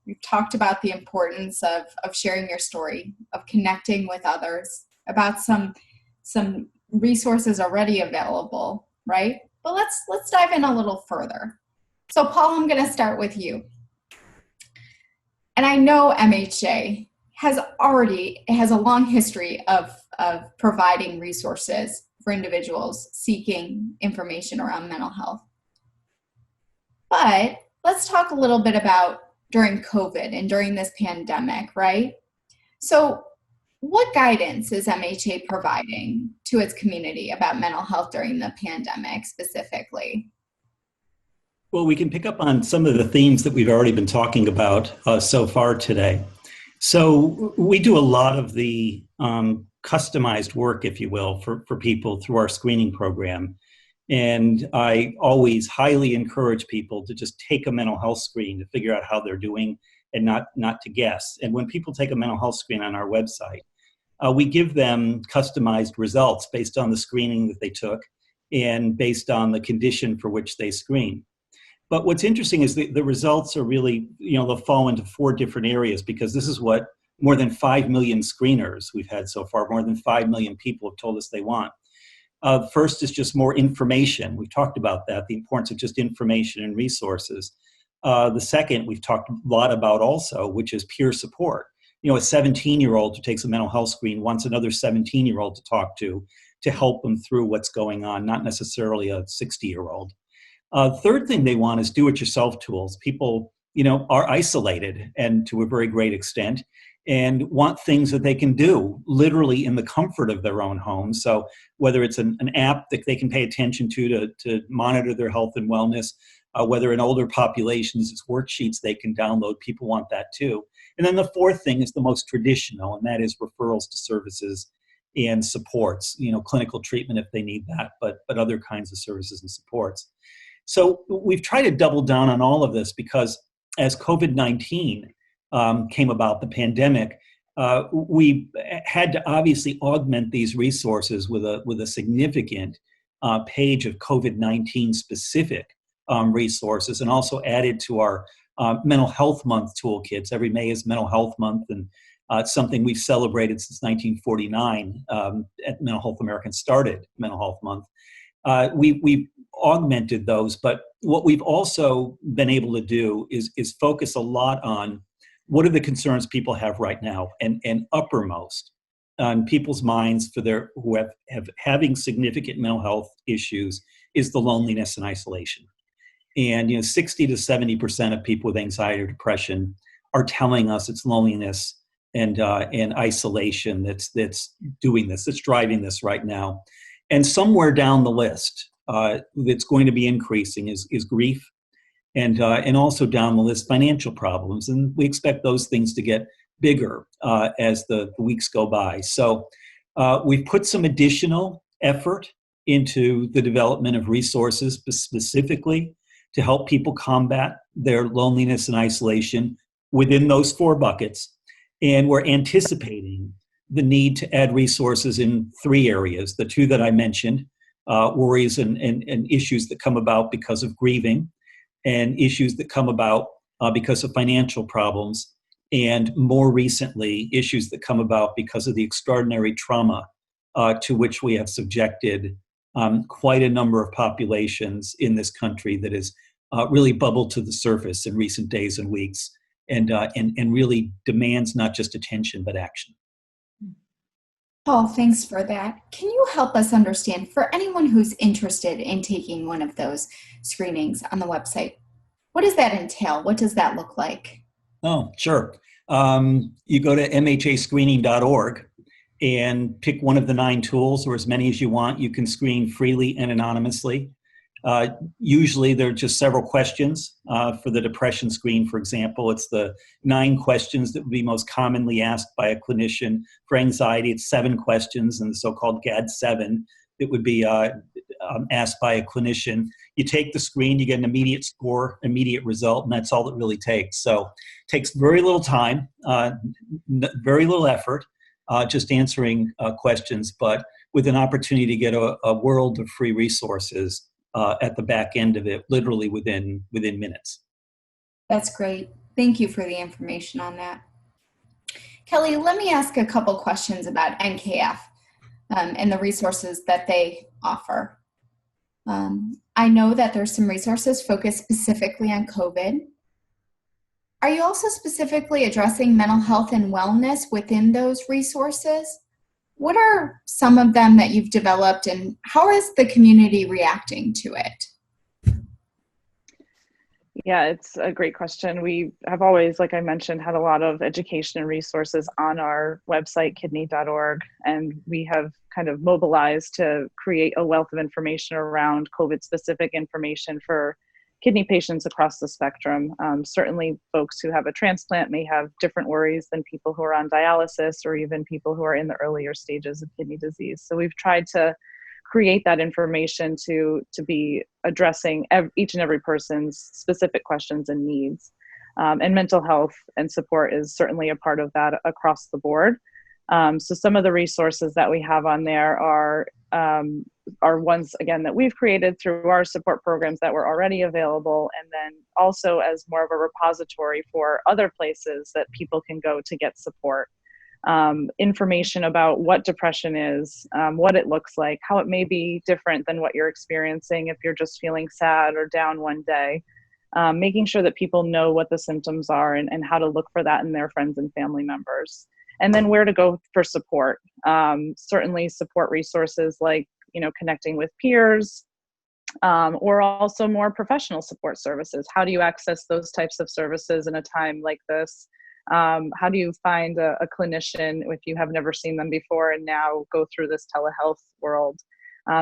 We've talked about the importance of sharing your story, of connecting with others, about some resources already available, right? But let's dive in a little further. So Paul, I'm going to start with you. And I know MHA has a long history of providing resources for individuals seeking information around mental health. But let's talk a little bit about during COVID and during this pandemic, right? So what guidance is MHA providing to its community about mental health during the pandemic specifically? Well, we can pick up on some of the themes that we've already been talking about so far today. So we do a lot of the customized work, if you will, for people through our screening program. And I always highly encourage people to just take a mental health screen to figure out how they're doing and not to guess. And when people take a mental health screen on our website, we give them customized results based on the screening that they took and based on the condition for which they screen. But what's interesting is the results are really, they'll fall into 4 different areas, because this is what more than 5 million screeners we've had so far, more than 5 million people have told us they want. First is just more information. We've talked about that, the importance of just information and resources. The second we've talked a lot about also, which is peer support. A 17-year-old who takes a mental health screen wants another 17-year-old to talk to help them through what's going on, not necessarily a 60-year-old. Third thing they want is do-it-yourself tools. People, are isolated, and to a very great extent, and want things that they can do literally in the comfort of their own home. So whether it's an app that they can pay attention to monitor their health and wellness, whether in older populations it's worksheets they can download, people want that too. And then the fourth thing is the most traditional, and that is referrals to services and supports, clinical treatment if they need that, but other kinds of services and supports. So we've tried to double down on all of this, because as COVID-19 came about, the pandemic, we had to obviously augment these resources with a significant page of COVID-19 specific resources, and also added to our Mental Health Month toolkits. Every May is Mental Health Month, and it's something we've celebrated since 1949. At Mental Health Americans started Mental Health Month. We've augmented those, but what we've also been able to do is focus a lot on what are the concerns people have right now, and uppermost on people's minds for who have having significant mental health issues is the loneliness and isolation. And 60 to 70% of people with anxiety or depression are telling us it's loneliness and isolation that's doing this, that's driving this right now. And somewhere down the list that's going to be increasing is grief, and also down the list financial problems. And we expect those things to get bigger as the weeks go by. So we've put some additional effort into the development of resources specifically to help people combat their loneliness and isolation within those 4 buckets. And we're anticipating the need to add resources in 3 areas. The 2 that I mentioned, worries and issues that come about because of grieving, and issues that come about because of financial problems, and more recently, issues that come about because of the extraordinary trauma to which we have subjected quite a number of populations in this country that has really bubbled to the surface in recent days and weeks, and really demands not just attention, but action. Paul, thanks for that. Can you help us understand, for anyone who's interested in taking one of those screenings on the website, what does that entail? What does that look like? Oh, sure. You go to mhascreening.org and pick one of the 9 tools, or as many as you want. You can screen freely and anonymously. Usually there are just several questions. For the depression screen, for example, it's the 9 questions that would be most commonly asked by a clinician. For anxiety, it's 7 questions, and the so-called GAD-7 that would be asked by a clinician. You take the screen, you get an immediate score, immediate result, and that's all it really takes. So it takes very little time, very little effort, just answering questions, but with an opportunity to get a world of free resources at the back end of it, literally within minutes. That's great. Thank you for the information on that. Kelli, let me ask a couple questions about NKF and the resources that they offer. I know that there's some resources focused specifically on COVID. Are you also specifically addressing mental health and wellness within those resources? What are some of them that you've developed, and how is the community reacting to it? Yeah, it's a great question. We have always, like I mentioned, had a lot of education and resources on our website, kidney.org, and we have kind of mobilized to create a wealth of information around COVID-specific information for kidney patients across the spectrum. Certainly folks who have a transplant may have different worries than people who are on dialysis or even people who are in the earlier stages of kidney disease. So we've tried to create that information to be addressing each and every person's specific questions and needs. And mental health and support is certainly a part of that across the board. So some of the resources that we have on there are ones, again, that we've created through our support programs that were already available, and then also as more of a repository for other places that people can go to get support. Information about what depression is, what it looks like, how it may be different than what you're experiencing if you're just feeling sad or down one day, making sure that people know what the symptoms are and how to look for that in their friends and family members. And then where to go for support. Certainly support resources like, connecting with peers, or also more professional support services. How do you access those types of services in a time like this? How do you find a clinician if you have never seen them before and now go through this telehealth world?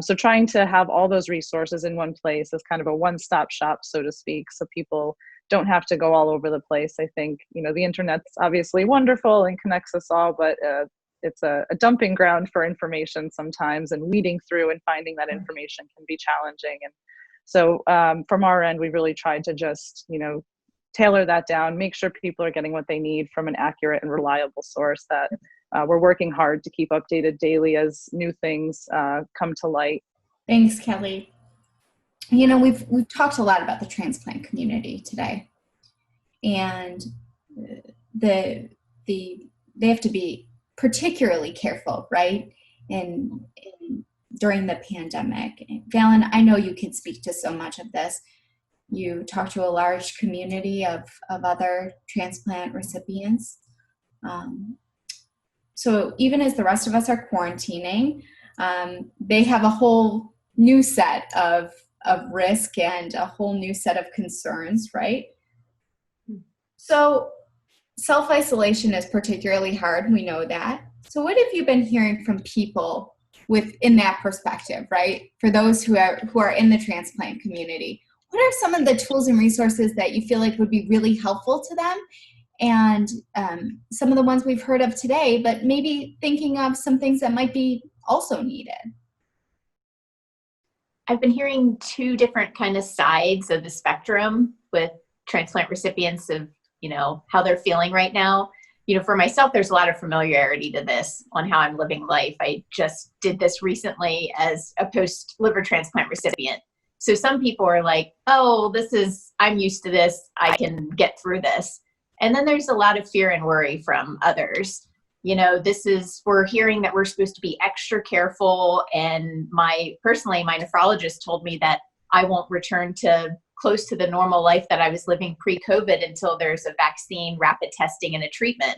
So trying to have all those resources in one place is kind of a one-stop shop, so to speak, so people don't have to go all over the place. I think, the internet's obviously wonderful and connects us all, but it's a dumping ground for information sometimes, and weeding through and finding that information can be challenging. And so from our end, we really tried to just, tailor that down, make sure people are getting what they need from an accurate and reliable source, that we're working hard to keep updated daily as new things come to light. Thanks, Kelli. We've talked a lot about the transplant community today, and they have to be particularly careful, right? During the pandemic. Valen, I know you can speak to so much of this. You talk to a large community of other transplant recipients. So even as the rest of us are quarantining, they have a whole new set of risk and a whole new set of concerns, right? So self-isolation is particularly hard. We know that. So what have you been hearing from people within that perspective, right? For those who are in the transplant community, what are some of the tools and resources that you feel like would be really helpful to them? And some of the ones we've heard of today, but maybe thinking of some things that might be also needed. I've been hearing two different kind of sides of the spectrum with transplant recipients of, how they're feeling right now. For myself, there's a lot of familiarity to this on how I'm living life. I just did this recently as a post-liver transplant recipient. So some people are like, oh, I'm used to this. I can get through this. And then there's a lot of fear and worry from others. We're hearing that we're supposed to be extra careful. And my nephrologist told me that I won't return to close to the normal life that I was living pre-COVID until there's a vaccine, rapid testing, and a treatment.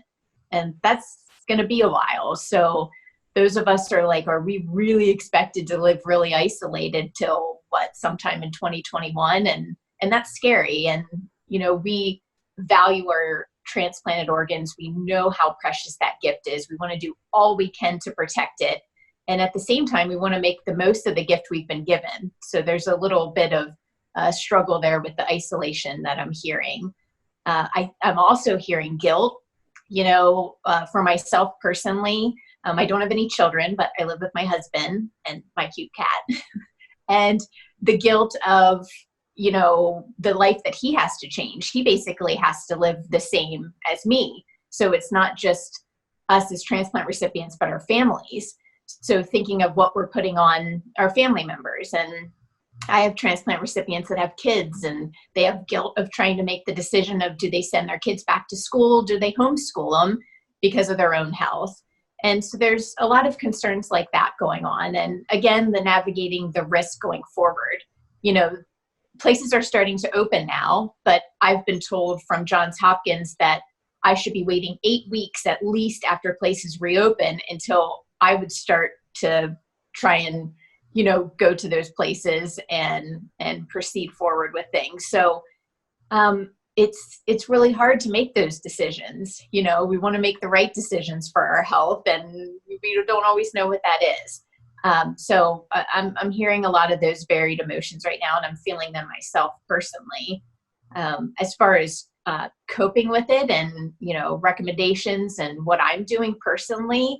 And that's going to be a while. So those of us are like, are we really expected to live really isolated till sometime in 2021? And that's scary. And, we value our transplanted organs. We know how precious that gift is. We want to do all we can to protect it. And at the same time, we want to make the most of the gift we've been given. So there's a little bit of struggle there with the isolation that I'm hearing. I'm also hearing guilt, for myself personally. I don't have any children, but I live with my husband and my cute cat. And the guilt of, the life that he has to change. He basically has to live the same as me. So it's not just us as transplant recipients, but our families. So thinking of what we're putting on our family members. And I have transplant recipients that have kids, and they have guilt of trying to make the decision of, do they send their kids back to school? Do they homeschool them because of their own health? And so there's a lot of concerns like that going on. And again, the navigating the risk going forward. Places are starting to open now, but I've been told from Johns Hopkins that I should be waiting 8 weeks at least after places reopen until I would start to try and, go to those places and proceed forward with things. So it's really hard to make those decisions. We want to make the right decisions for our health, and we don't always know what that is. So I'm hearing a lot of those varied emotions right now, and I'm feeling them myself personally. As far as coping with it and, recommendations and what I'm doing personally,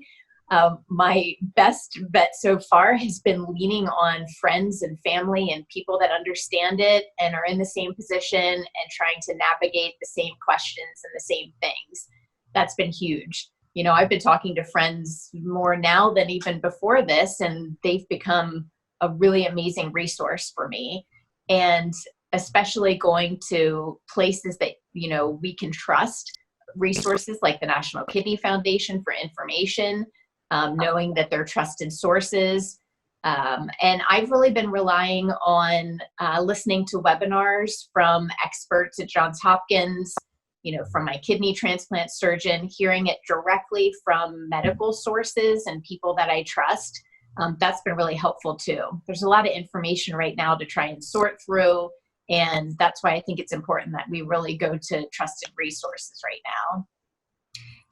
my best bet so far has been leaning on friends and family and people that understand it and are in the same position and trying to navigate the same questions and the same things. That's been huge. I've been talking to friends more now than even before this, and they've become a really amazing resource for me. And especially going to places that, we can trust, resources like the National Kidney Foundation for information, knowing that they're trusted sources. And I've really been relying on listening to webinars from experts at Johns Hopkins, from my kidney transplant surgeon, hearing it directly from medical sources and people that I trust. That's been really helpful too. There's a lot of information right now to try and sort through. And that's why I think it's important that we really go to trusted resources right now.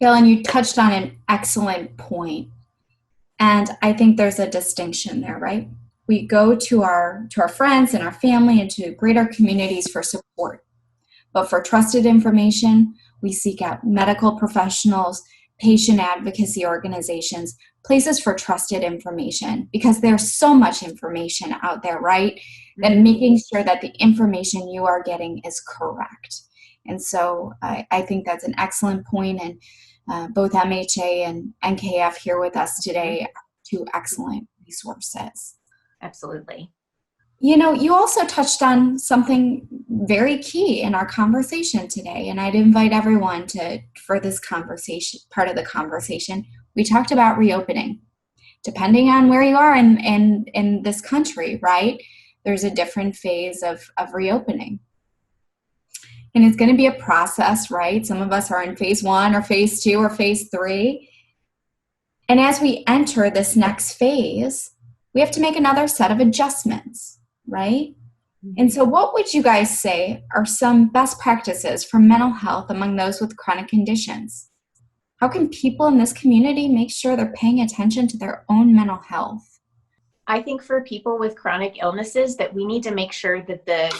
Valen, you touched on an excellent point. And I think there's a distinction there, right? We go to our friends and our family and to greater communities for support. But for trusted information, we seek out medical professionals, patient advocacy organizations, places for trusted information, because there's so much information out there, right? And making sure that the information you are getting is correct. And so I think that's an excellent point. And both MHA and NKF here with us today are two excellent resources. Absolutely. You also touched on something very key in our conversation today, and I'd invite everyone for this conversation, part of the conversation, we talked about reopening. Depending on where you are in this country, right, there's a different phase of reopening. And it's going to be a process, right? Some of us are in phase 1 or phase 2 or phase 3. And as we enter this next phase, we have to make another set of adjustments, right? And so what would you guys say are some best practices for mental health among those with chronic conditions? How can people in this community make sure they're paying attention to their own mental health? I think for people with chronic illnesses that we need to make sure that the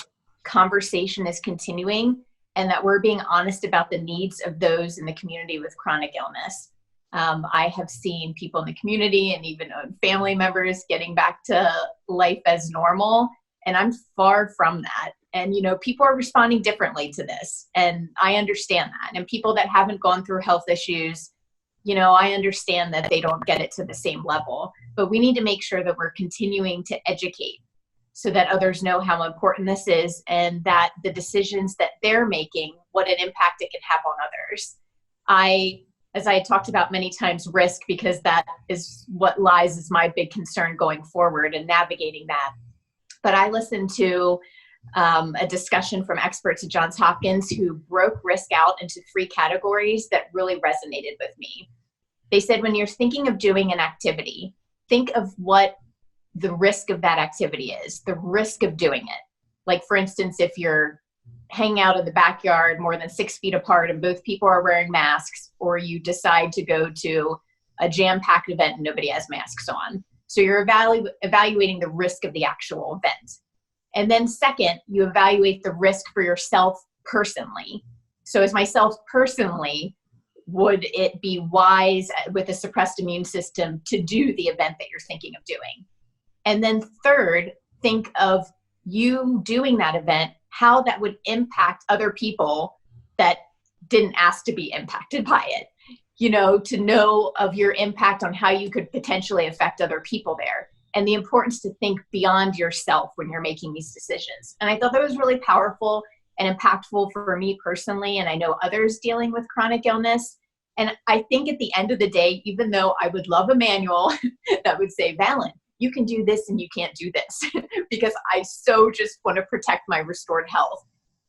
conversation is continuing and that we're being honest about the needs of those in the community with chronic illness. I have seen people in the community and even family members getting back to life as normal, and I'm far from that. And, people are responding differently to this, and I understand that. And people that haven't gone through health issues, I understand that they don't get it to the same level, but we need to make sure that we're continuing to educate so that others know how important this is and that the decisions that they're making, what an impact it can have on others. As I talked about many times, risk, because that is what lies as my big concern going forward and navigating that. But I listened to a discussion from experts at Johns Hopkins who broke risk out into 3 categories that really resonated with me. They said, when you're thinking of doing an activity, think of what the risk of that activity is, the risk of doing it. Like, for instance, if you're hanging out in the backyard more than 6 feet apart and both people are wearing masks, or you decide to go to a jam-packed event and nobody has masks on. So you're evaluating the risk of the actual event. And then second, you evaluate the risk for yourself personally. So as myself personally, would it be wise with a suppressed immune system to do the event that you're thinking of doing? And then third, think of you doing that event, how that would impact other people that didn't ask to be impacted by it, to know of your impact on how you could potentially affect other people there. and the importance to think beyond yourself when you're making these decisions. And I thought that was really powerful and impactful for me personally, and I know others dealing with chronic illness. And I think at the end of the day, even though I would love a manual that would say, Valen, you can do this and you can't do this, because I so just want to protect my restored health.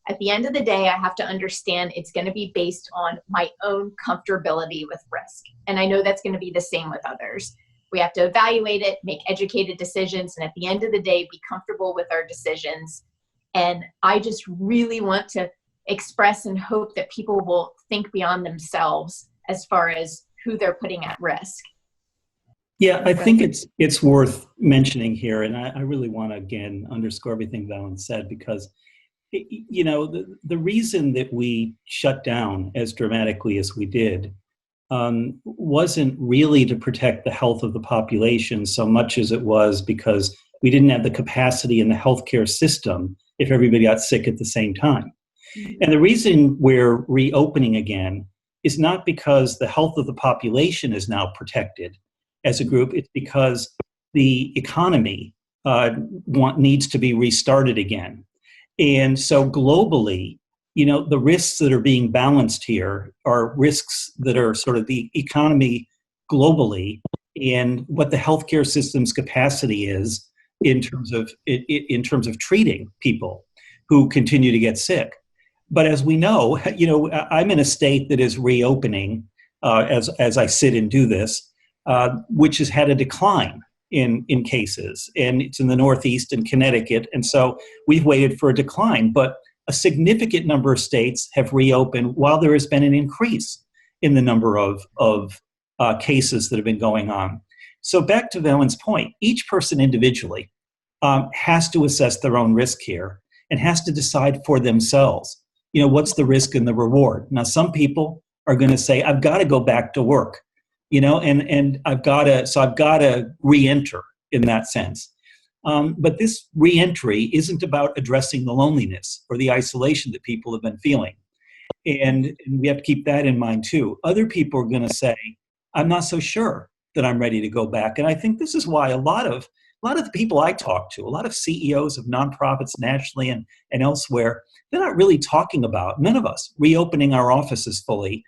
At the end of the day, I have to understand it's going to be based on my own comfortability with risk. And I know that's going to be the same with others. We have to evaluate it, make educated decisions, and at the end of the day, be comfortable with our decisions. And I just really want to express and hope that people will think beyond themselves as far as who they're putting at risk. Yeah, I think it's worth mentioning here, and I really want to, again, underscore everything Valen said, because the reason that we shut down as dramatically as we did wasn't really to protect the health of the population so much as it was because we didn't have the capacity in the healthcare system if everybody got sick at the same time. And the reason we're reopening again is not because the health of the population is now protected as a group. It's because the economy needs to be restarted again. And so globally, the risks that are being balanced here are risks that are sort of the economy globally and what the healthcare system's capacity is in terms of treating people who continue to get sick. But as we know, I'm in a state that is reopening as I sit and do this, which has had a decline in cases, and it's in the Northeast and Connecticut, and so we've waited for a decline. But a significant number of states have reopened while there has been an increase in the number of cases that have been going on. So back to Valen's point, each person individually has to assess their own risk here and has to decide for themselves, what's the risk and the reward. Now, some people are going to say, I've got to go back to work, and I've got to re-enter in that sense. But this re-entry isn't about addressing the loneliness or the isolation that people have been feeling. And we have to keep that in mind too. Other people are going to say, I'm not so sure that I'm ready to go back. And I think this is why a lot of the people I talk to, a lot of CEOs of nonprofits nationally and elsewhere, they're not really talking about, none of us, reopening our offices fully,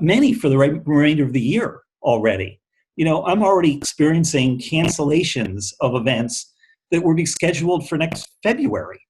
many for the remainder of the year already. I'm already experiencing cancellations of events that will be scheduled for next February.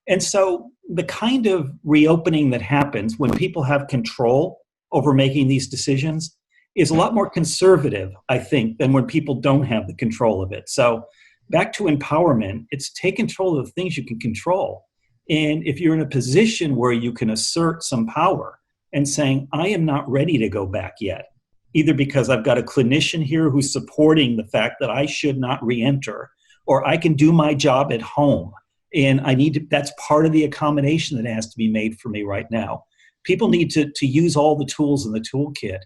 And so the kind of reopening that happens when people have control over making these decisions is a lot more conservative, I think, than when people don't have the control of it. So back to empowerment, it's take control of the things you can control. And if you're in a position where you can assert some power and saying, I am not ready to go back yet, either because I've got a clinician here who's supporting the fact that I should not re-enter, or I can do my job at home. And that's part of the accommodation that has to be made for me right now. People need to use all the tools in the toolkit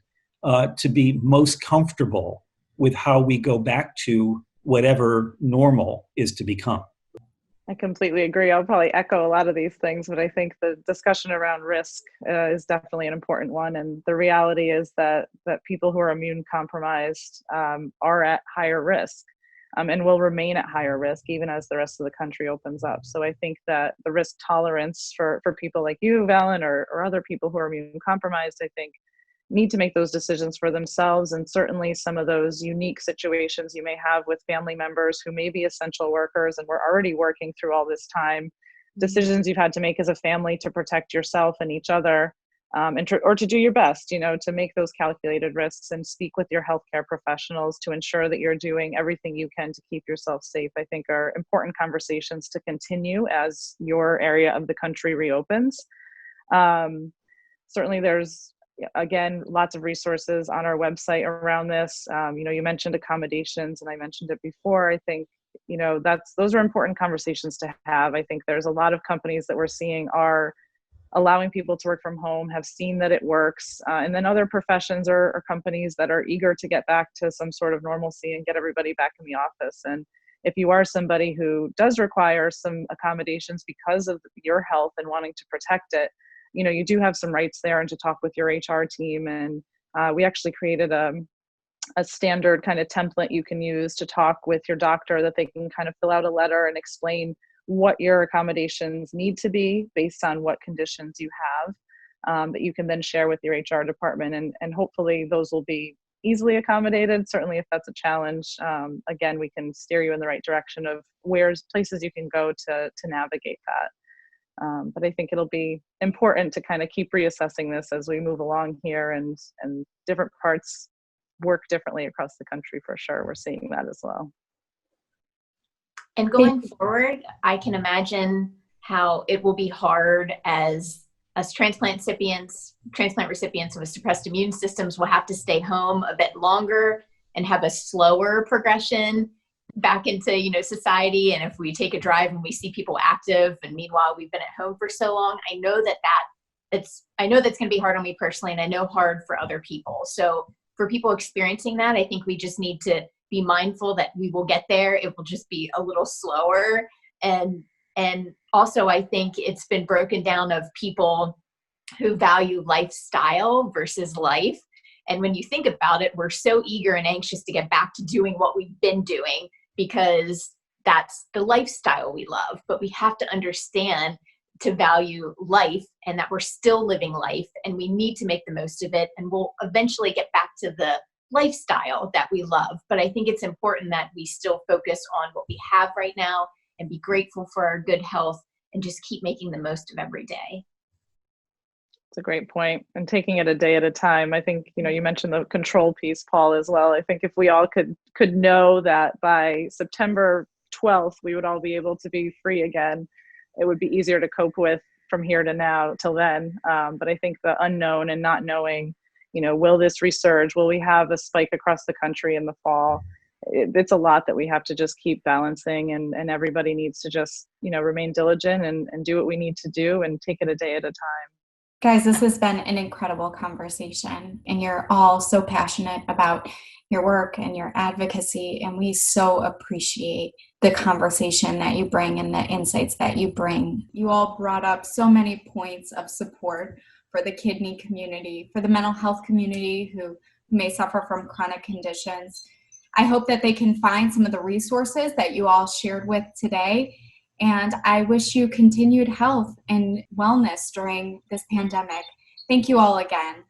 to be most comfortable with how we go back to whatever normal is to become. I completely agree. I'll probably echo a lot of these things, but I think the discussion around risk is definitely an important one. And the reality is that people who are immune compromised are at higher risk and will remain at higher risk even as the rest of the country opens up. So I think that the risk tolerance for people like you, Valen, or other people who are immune compromised, I think, need to make those decisions for themselves. And certainly some of those unique situations you may have with family members who may be essential workers and we're already working through all this time, decisions you've had to make as a family to protect yourself and each other, or to do your best, to make those calculated risks and speak with your healthcare professionals to ensure that you're doing everything you can to keep yourself safe, I think are important conversations to continue as your area of the country reopens. Certainly there's, again, lots of resources on our website around this. You mentioned accommodations, and I mentioned it before. I think, those are important conversations to have. I think there's a lot of companies that we're seeing are allowing people to work from home, have seen that it works. And then other professions or companies that are eager to get back to some sort of normalcy and get everybody back in the office. And if you are somebody who does require some accommodations because of your health and wanting to protect it, you do have some rights there, and to talk with your HR team. And we actually created a a standard kind of template you can use to talk with your doctor, that they can kind of fill out a letter and explain what your accommodations need to be based on what conditions you have, that you can then share with your HR department. And hopefully those will be easily accommodated. Certainly if that's a challenge, again, we can steer you in the right direction of where's places you can go to navigate that. But I think it'll be important to kind of keep reassessing this as we move along here, and different parts work differently across the country for sure. We're seeing that as well. And going forward, I can imagine how it will be hard as transplant recipients with suppressed immune systems will have to stay home a bit longer and have a slower progression back into, society. And if we take a drive and we see people active, and meanwhile we've been at home for so long, I know that's going to be hard on me personally, and I know hard for other people. So for people experiencing that, I think we just need to be mindful that we will get there. It will just be a little slower. And also, I think it's been broken down of people who value lifestyle versus life. And when you think about it, we're so eager and anxious to get back to doing what we've been doing because that's the lifestyle we love. But we have to understand to value life, and that we're still living life, and we need to make the most of it. And we'll eventually get back to the lifestyle that we love. But I think it's important that we still focus on what we have right now and be grateful for our good health and just keep making the most of every day. It's a great point. And taking it a day at a time. I think, you mentioned the control piece, Paul, as well. I think if we all could know that by September 12th, we would all be able to be free again, it would be easier to cope with from here to now till then. But I think the unknown and not knowing, will this resurge? Will we have a spike across the country in the fall? It's a lot that we have to just keep balancing, and everybody needs to just, remain diligent and do what we need to do and take it a day at a time. Guys, this has been an incredible conversation, and you're all so passionate about your work and your advocacy, and we so appreciate the conversation that you bring and the insights that you bring. You all brought up so many points of support for the kidney community, for the mental health community who may suffer from chronic conditions. I hope that they can find some of the resources that you all shared with today. And I wish you continued health and wellness during this pandemic. Thank you all again.